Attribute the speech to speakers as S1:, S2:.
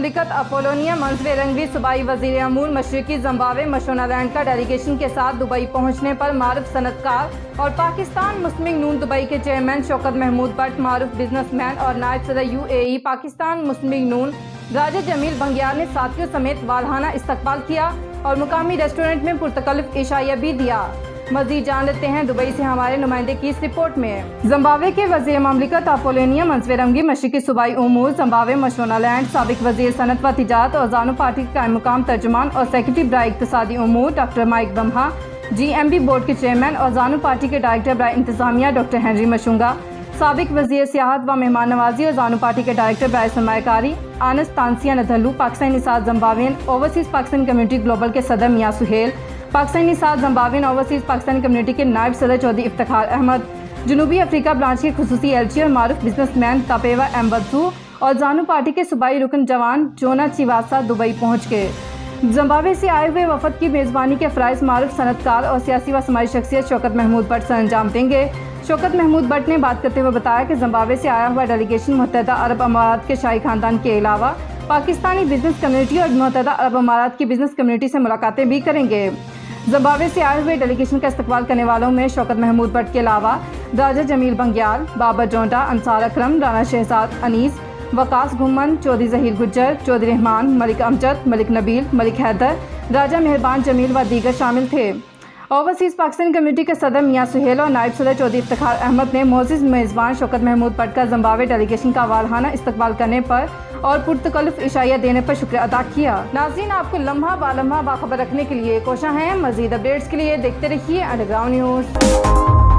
S1: ममलिकत Apollonia Mansoor Rangavi सूबाई वज़ीर अमूर मशरकी Zimbabwe मशोनालैंड का डेलीगेशन के साथ दुबई पहुंचने पर मारूफ सनतकार और पाकिस्तान मुस्लिम नून दुबई के चेयरमैन शौकत महमूद भट्ट, मारूफ बिजनेसमैन और नायब सदर UAE पाकिस्तान मुस्लिम नून राजा जमील बंगियार ने साथियों समेत वालहाना इस्तकबाल किया और मुकामी रेस्टोरेंट में पुरतकल्लुफ़ इशाया भी दिया। मज़ीद जान लेते हैं दुबई से हमारे नुमाइंदे की इस रिपोर्ट में। ज़िम्बाब्वे के वज़ीर ममलिकत अपोलोनिया मंसूर रंगवी मशरकी सूबाई उमूर ज़िम्बाब्वे मशोनालैंड साबिक वज़ीर सनत व तिजारत और ज़ानू पार्टी के कायम मुकाम तर्जुमान और सेक्रेटरी बराए इक़्तिसादी उमूर doctor Mike Bimha, GMB board के चेयरमैन और ज़ानू पार्टी के डायरेक्टर बराए इंतज़ामिया डॉक्टर हेनरी मशूंगा, साबिक वज़ीर सियाहत व मेहमान नवाजी और ज़ानू पार्टी के डायरेक्टर बराए सरमायाकारी आनस तानसिया नदहलू, पाकिस्तानी साथ ज़िम्बाब्वियन ओवरसीज़ पाकिस्तानी कम्युनिटी ग्लोबल के सदर मियां सुहेल, पाकिस्तानी साथ ज़िम्बाब्वियन ओवरसीज़ पाकिस्तानी कम्युनिटी के नायब सदर चौधरी इफ्तिखार अहमद, जनूबी अफ्रीका ब्रांच के खुसूसी एलची और मारूफ बिजनेसमैन तापेवा एम्बत्सू और ज़ानू पार्टी के सूबाई रुकन जवान जोना चिवासा दुबई पहुँच गए। ज़िम्बाब्वे से आए हुए वफद की मेज़बानी के फ़राइज़ मारूफ सनतकार और सियासी व समाजी शख्सियत शौकत महमूद भट्ट सर अंजाम देंगे। शौकत महमूद भट्ट ने बात करते हुए बताया कि ज़िम्बाब्वे से आया हुआ डेलीगेशन मुत्तहदा अरब अमारात के शाही खानदान के अलावा पाकिस्तानी बिजनेस कम्युनिटी और मुत्तहदा अरब अमारात की बिजनेस कम्युनिटी से मुलाकातें भी करेंगे। ज़िम्बाब्वे से आए हुए डेलीगेशन का इस्तकबाल करने वालों में शौकत महमूद भट्ट के अलावा राजा जमील बंगियार, बाबर जोंटा, अंसार अकरम, राना शहजाद अनीस, वकास घुम्मन, चौधरी ज़हीर गुज्जर, चौधरी रहमान, मलिक अमजद, मलिक नबील, मलिक हैदर, राजा मेहरबान जमील व दीगर शामिल थे। ओवरसीज़ पाकिस्तानी कम्युनिटी के सदर मियां सुहेल और नायब सदर चौधरी इफ्तिखार अहमद ने मोअज़्ज़िज़ मेज़बान शौकत महमूद भट्ट का ज़िम्बाब्वे डेलीगेशन का वालहाना इस्तकबाल करने पर और पुरतकल्लुफ़ इशाया देने पर शुक्रिया अदा किया। नाज़रीन, आपको लम्हा बालम्हा बाखबर रखने के लिए कोशिश हैं। मज़ीद अपडेट्स के लिए देखते रहिए अंडरग्राउंड न्यूज़।